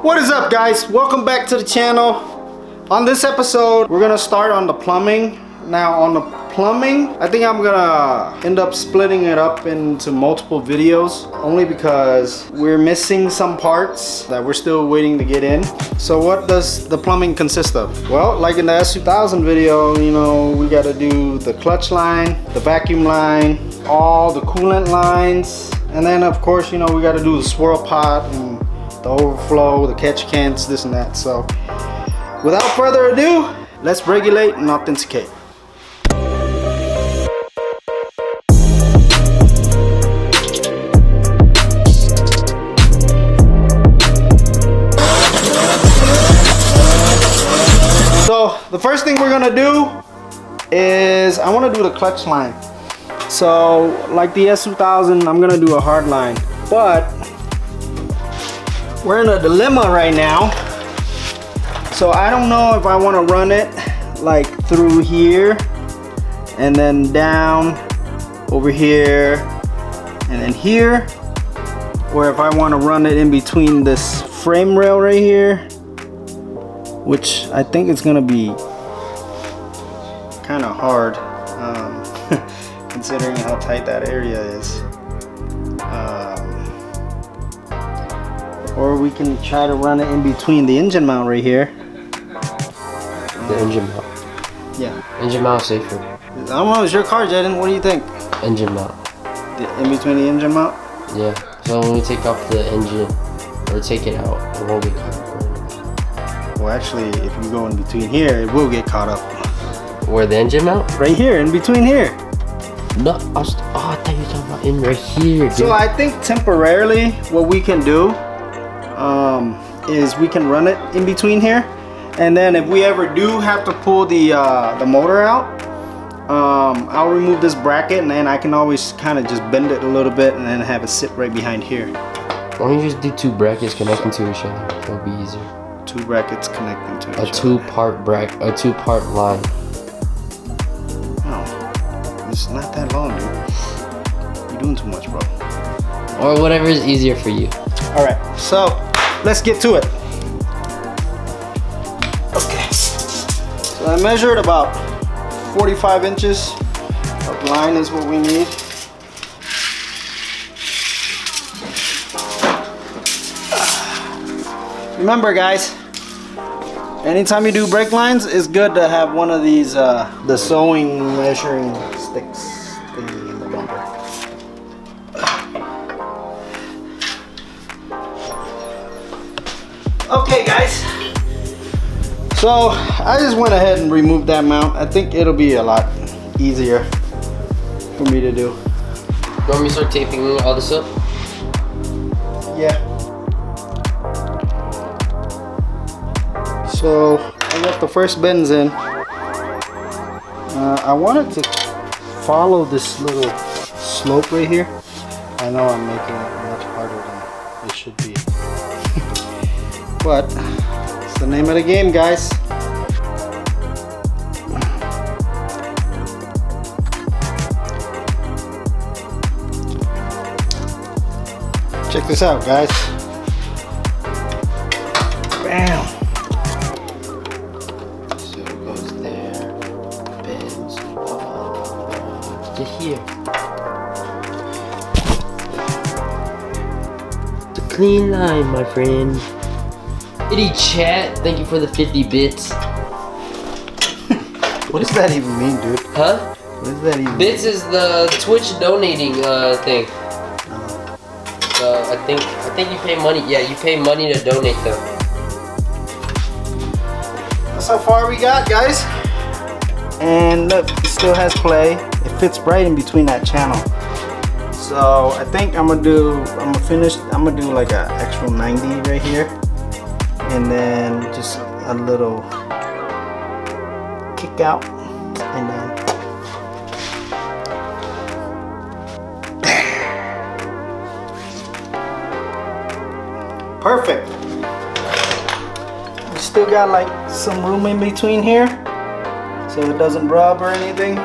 What is up, guys? Welcome back to the channel. On this episode, we're gonna start on the plumbing. Now on the plumbing, I think I'm gonna end up splitting it up into multiple videos, only because we're missing some parts that we're still waiting to get in. So what does the plumbing consist of? Well, like in the S2000 video, you know, we gotta do the clutch line, the vacuum line, all the coolant lines, and then of course, you know, we gotta do the swirl pot and the overflow, the catch cans, this and that. So without further ado, let's regulate and authenticate. So the first thing we're gonna do is I want to do the clutch line. So like the S2000, I'm gonna do a hard line, but we're in a dilemma right now. So I don't know if I want to run it like through here and then down over here and then here, or if I want to run it in between this frame rail right here, which I think it's gonna be kind of hard considering how tight that area is. Or we can try to run it in between the engine mount right here. The engine mount. Yeah. Engine mount safer. I don't know, it's your car, Jaden. What do you think? Engine mount. In between the engine mount? Yeah. So when we take off the engine or take it out, it won't get caught up. Well, actually, if you go in between here, it will get caught up. Where the engine mount? Right here, in between here. No, I thought you were talking about in right here, dude. So I think temporarily, what we can do is we can run it in between here, and then if we ever do have to pull the motor out, I'll remove this bracket, and then I can always kind of just bend it a little bit and then have it sit right behind here. Why don't you just do two brackets connecting to each other? That'll be easier. Two brackets connecting to each other. A two-part line. No, it's not that long, dude. You're doing too much, bro. Or whatever is easier for you. All right, so let's get to it. Okay, so I measured about 45 inches of line is what we need. Remember, guys, anytime you do brake lines, it's good to have one of these the sewing measuring sticks thingy in the bumper. Okay, guys, so I just went ahead and removed that mount. I think it'll be a lot easier for me to do. You want me to start taping all this up? Yeah. So I got the first bends in. I wanted to follow this little slope right here. I know I'm making it much harder than it should be. But it's the name of the game, guys. Check this out, guys. Bam. So it goes there, bends all to here. It's a clean line, my friend. Itty chat, thank you for the 50 bits. What does that even mean, dude? Huh? What does that even Bits mean? is the Twitch donating thing. I think you pay money. Yeah, you pay money to donate them. That's how far we got, guys. And look, it still has play. It fits right in between that channel. So I think I'm gonna do like an extra 90 right here. And then just a little kick out, and then perfect. We still got like some room in between here, so it doesn't rub or anything.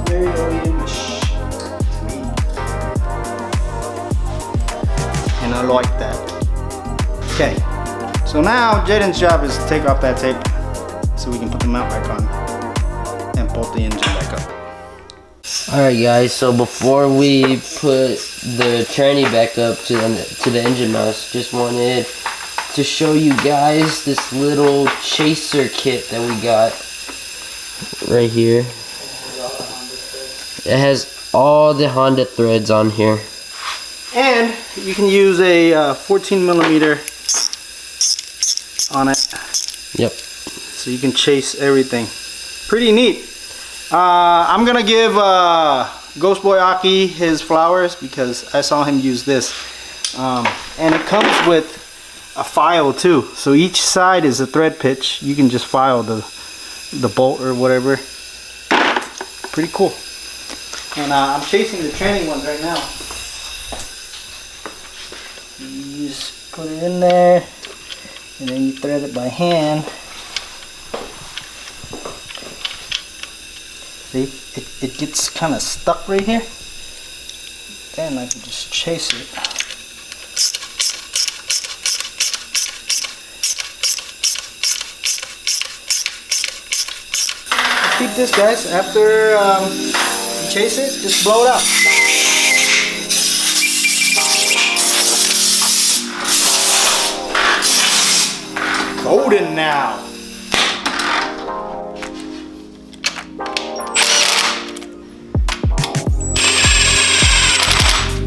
Very oily. Okay, so now Jaden's job is to take off that tape so we can put the mount back on and bolt the engine back up. Alright guys, so before we put the tranny back up to the engine mounts, just wanted to show you guys this little chaser kit that we got right here. It has all the Honda threads on here. And you can use a 14 millimeter on it. Yep. So you can chase everything. Pretty neat. I'm gonna give Ghost Boy Aki his flowers because I saw him use this. And it comes with a file too. So each side is a thread pitch. You can just file the bolt or whatever. Pretty cool. And I'm chasing the training ones right now. You just put it in there and then you thread it by hand. See, it gets kind of stuck right here. Then I can just chase it. Keep this, guys. After you chase it, just blow it out. Golden now.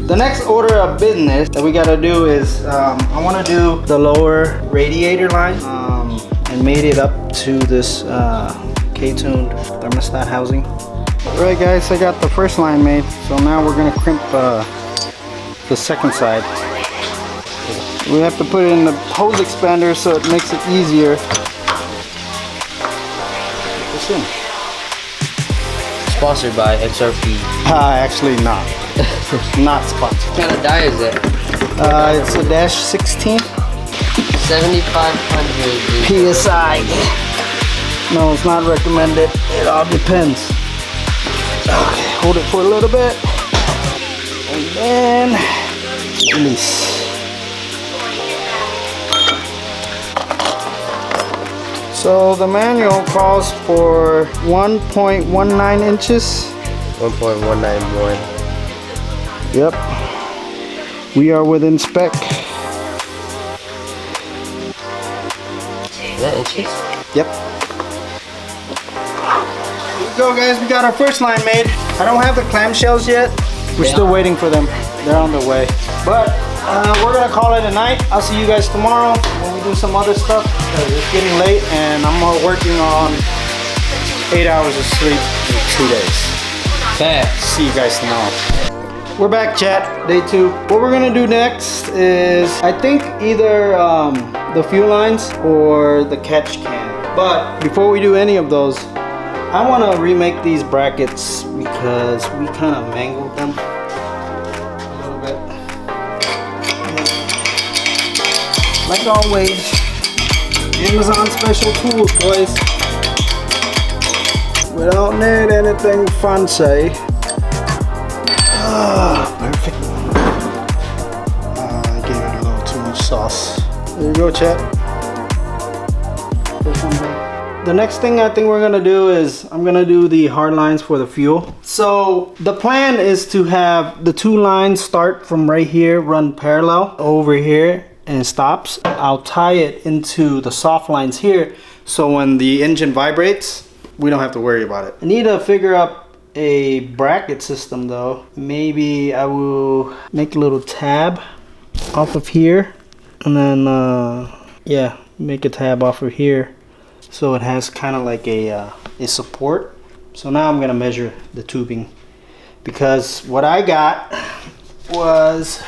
The next order of business that we gotta do is I want to do the lower radiator line and made it up to this K-tuned thermostat housing. Alright guys, I got the first line made, so now we're gonna crimp the second side. We have to put it in the hose expander so it makes it easier. Put this in. Sponsored by XRP. Actually not. Not sponsored. What kind of die is it? It's a dash 16. 7,500 PSI. No, it's not recommended. It all depends. Okay, hold it for a little bit. And then release. So the manual calls for 1.19 inches. 1.191. Yep. We are within spec. Is that inches? Yep. Here we go, guys. We got our first line made. I don't have the clamshells yet. We're still waiting for them. They're on their way. But we're gonna call it a night. I'll see you guys tomorrow when we do some other stuff because it's getting late and I'm working on 8 hours of sleep in 2 days. Facts. See you guys tomorrow. We're back, chat. Day 2. What we're gonna do next is I think either the fuel lines or the catch can. But before we do any of those, I want to remake these brackets because we kind of mangled them a little bit. Like always, Amazon special tools, boys. We don't need anything fancy. Perfect. I gave it a little too much sauce. There you go, chat. The next thing I think we're gonna do is I'm gonna do the hard lines for the fuel. So the plan is to have the 2 lines start from right here, run parallel over here and stops. I'll tie it into the soft lines here so when the engine vibrates, we don't have to worry about it. I need to figure out a bracket system though. Maybe I will make a little tab off of here and then yeah, make a tab off of here so it has kind of like a support. So now I'm gonna measure the tubing because what I got was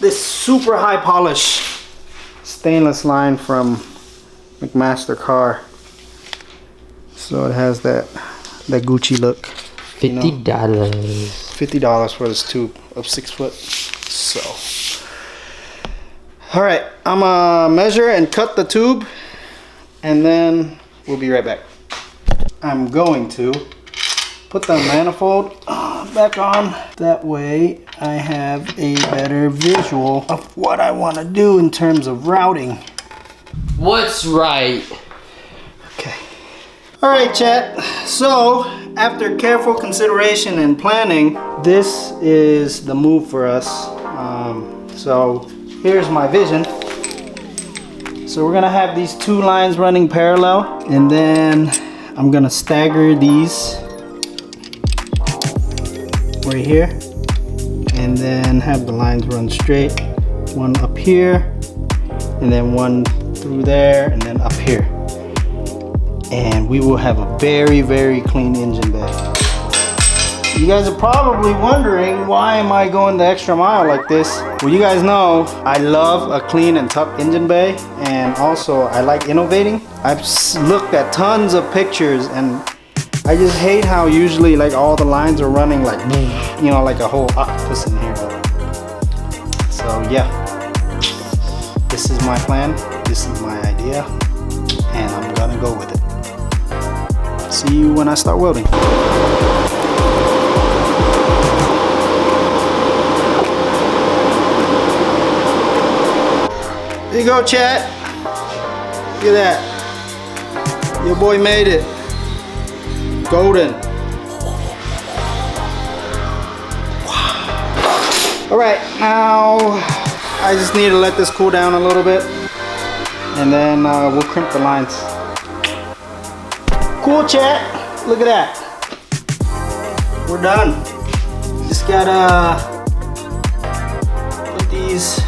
this super high polish stainless line from McMaster Car. So it has that Gucci look. $50. $50 for this tube of 6 foot. So, all right, I'm gonna measure and cut the tube, and then we'll be right back. I'm going to put the manifold back on. That way I have a better visual of what I want to do in terms of routing. What's right? Okay. All right, chat. So after careful consideration and planning, this is the move for us. So here's my vision. So we're gonna have these two lines running parallel, and then I'm gonna stagger these right here, and then have the lines run straight. One up here, and then one through there, and then up here. And we will have a very, very clean engine bay. You guys are probably wondering, why am I going the extra mile like this? Well, you guys know I love a clean and tucked engine bay, and also I like innovating. I've looked at tons of pictures, and I just hate how usually like all the lines are running like, you know, like a whole octopus in here. So yeah, this is my plan, this is my idea, and I'm gonna go with it. See you when I start welding. Here you go, chat. Look at that. Your boy made it. Golden. Wow. All right, now I just need to let this cool down a little bit, and then we'll crimp the lines. Cool, chat. Look at that. We're done. Just gotta put these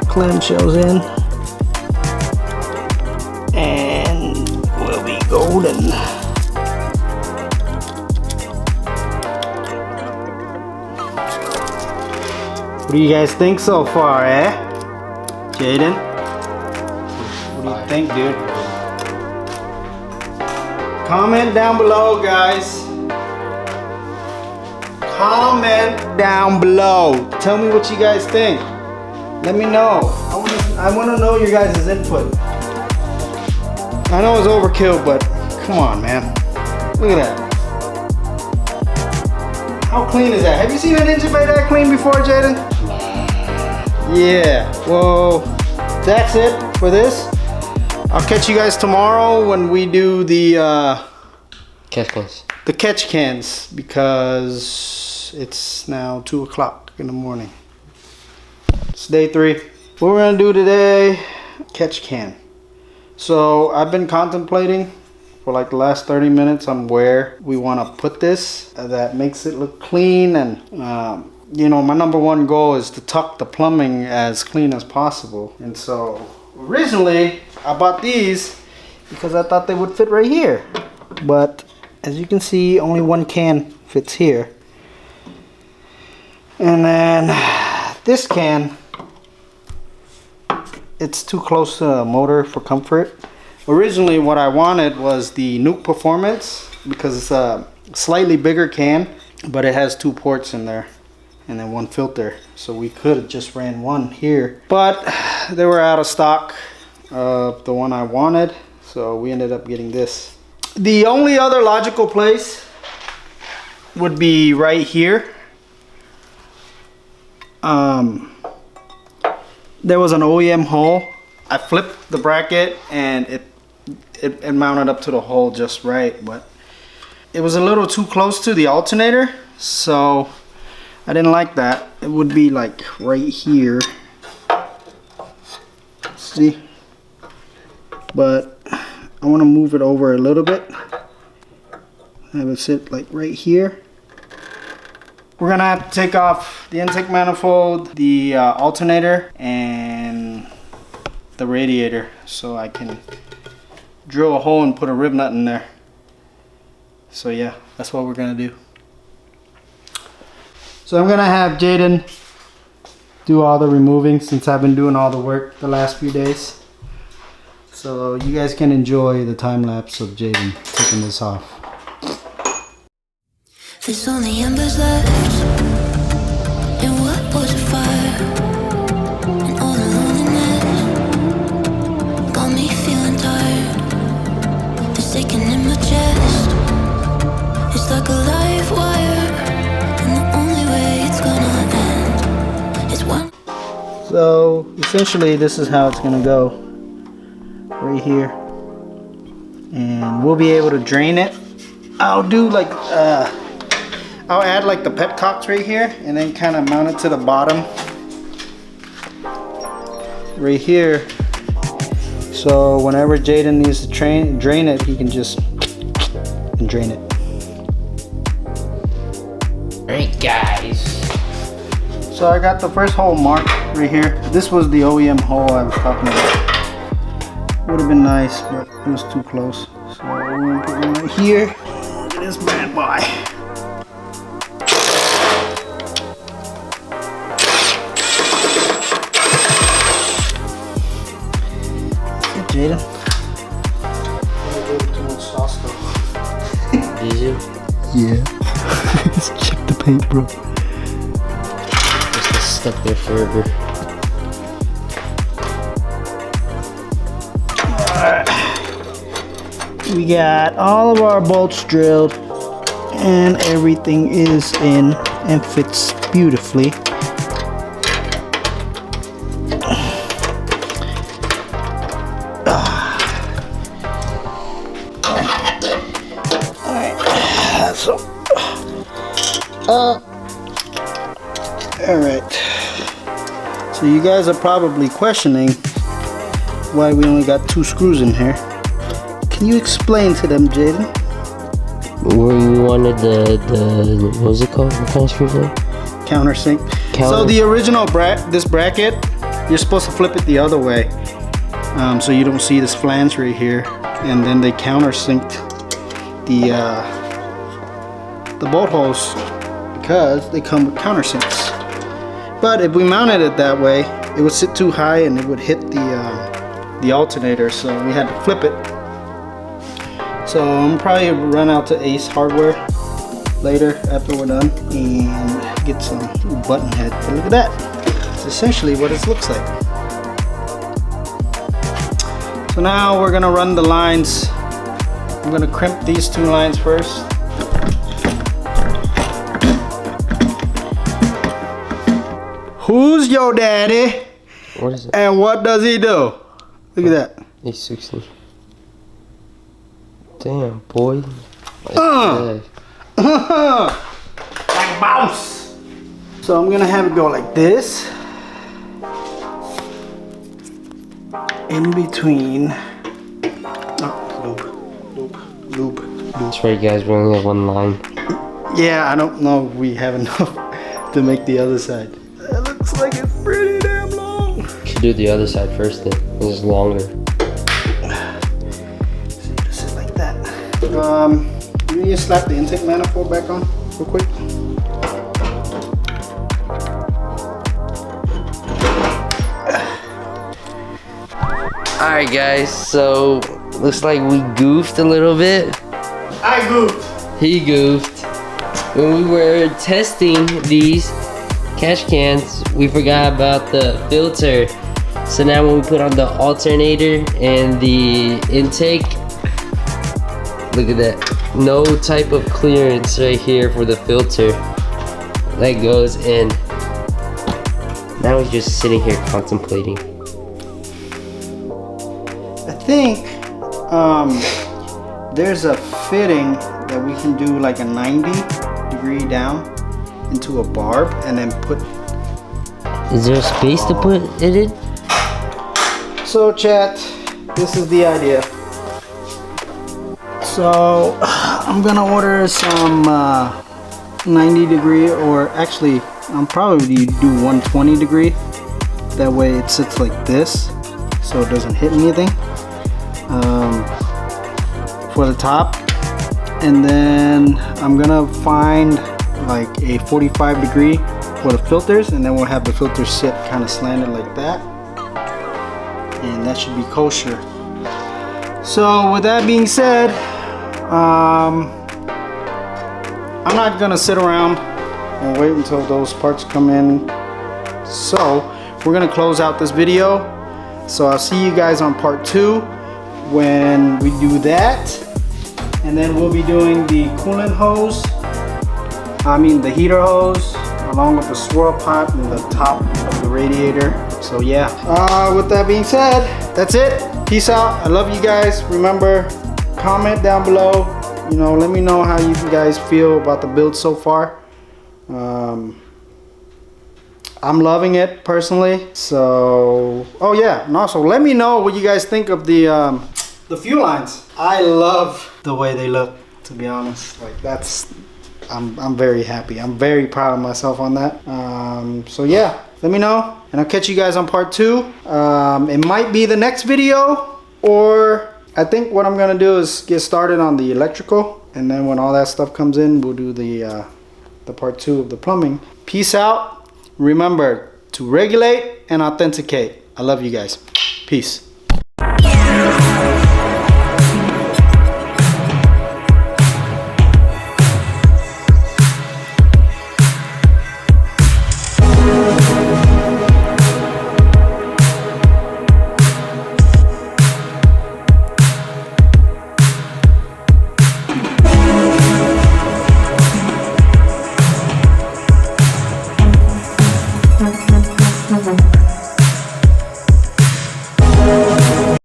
clamshells in, and we'll be golden. What do you guys think so far, eh? Jaden? What do you think, dude? Comment down below, guys. Comment down below. Tell me what you guys think. Let me know. I want to know your guys' input. I know it's overkill, but come on, man. Look at that. How clean is that? Have you seen an engine bay that clean before, Jaden? Yeah. Well, that's it for this. I'll catch you guys tomorrow when we do the Catch cans. The catch cans, because it's now 2 o'clock in the morning. It's day 3. What we're gonna do today, catch can. So I've been contemplating for like the last 30 minutes on where we want to put this that makes it look clean, and you know, my number one goal is to tuck the plumbing as clean as possible. And so originally I bought these because I thought they would fit right here, but as you can see, only one can fits here. And then this can, it's too close to the motor for comfort. Originally what I wanted was the Nuke Performance, because it's a slightly bigger can, but it has 2 ports in there and then 1 filter. So we could have just ran one here, but they were out of stock of the one I wanted, so we ended up getting this. The only other logical place would be right here. There was an OEM hole. I flipped the bracket and it mounted up to the hole just right, but it was a little too close to the alternator, so I didn't like that. It would be like right here. See? But I want to move it over a little bit. Have it sit like right here. We're gonna have to take off the intake manifold, the alternator, and the radiator, so I can drill a hole and put a rib nut in there. So yeah, that's what we're gonna do. So I'm gonna have Jaden do all the removing, since I've been doing all the work the last few days. So you guys can enjoy the time lapse of Jaden taking this off. There's only embers left in what was a fire, and all the loneliness got me feeling tired. It's aching in my chest. It's like a essentially this is how it's gonna go right here, and we'll be able to drain it. I'll do like I'll add like the petcocks right here and then kind of mount it to the bottom right here, so whenever Jaden needs to drain it, he can just drain it. Alright guys, so I got the first hole marked right here. This was the OEM hole I was talking about. Would have been nice, but it was too close. So we're gonna put one right here. Look at this bad boy. Jaden. Too much sauce though. did you? Yeah. Just check the paint, bro. Just stuck there forever. We got all of our bolts drilled and everything is in and fits beautifully. Alright, so you guys are probably questioning why we only got 2 screws in here. Can you explain to them, Jaden? We wanted the what was it called? What kind of screws are they? Countersink. So the original this bracket, you're supposed to flip it the other way, so you don't see this flange right here, and then they countersinked the bolt holes because they come with countersinks. But if we mounted it that way, it would sit too high and it would hit the alternator, so we had to flip it. So I'm probably run out to Ace Hardware later after we're done and get some button head. But look at that. It's essentially what it looks like. So now we're gonna run the lines. I'm gonna crimp these 2 lines first. Who's your daddy? What is it? And what does he do? Look at that. He's 16. Damn, boy. Like bounce. So I'm gonna have it go like this. In between. Loop. That's right, guys. We only have 1 line. Yeah, I don't know if we have enough to make the other side. That looks like it's pretty damn long. Should do the other side first then. This is longer. So you just sit like that. You need to slap the intake manifold back on real quick. Alright guys, so looks like we goofed a little bit. I goofed. He goofed. When we were testing these cash cans, we forgot about the filter. So now when we put on the alternator and the intake, look at that. No type of clearance right here for the filter. That goes in. Now he's just sitting here contemplating. I think there's a fitting that we can do like a 90-degree down into a barb and then put. Is there a space to put it in? So chat, this is the idea. So I'm gonna order some 90-degree, or actually I'm probably do 120-degree. That way it sits like this, so it doesn't hit anything. For the top, and then I'm gonna find like a 45-degree for the filters, and then we'll have the filters sit kind of slanted like that, and that should be kosher. So with that being said, I'm not gonna sit around and wait until those parts come in, so we're gonna close out this video. So I'll see you guys on part 2 when we do that, and then we'll be doing the coolant hose, the heater hose, along with the swirl pipe and the top of the radiator. So yeah, with that being said, that's it. Peace out. I love you guys. Remember, comment down below. You know, let me know how you guys feel about the build so far. I'm loving it personally. So, oh yeah, and also let me know what you guys think of the fuel lines. I love the way they look, to be honest. Like that's, I'm very happy. I'm very proud of myself on that. So yeah, let me know, and I'll catch you guys on part 2. It might be the next video, or I think what I'm gonna do is get started on the electrical, and then when all that stuff comes in, we'll do the part 2 of the plumbing. Peace out. Remember to regulate and authenticate. I love you guys. Peace.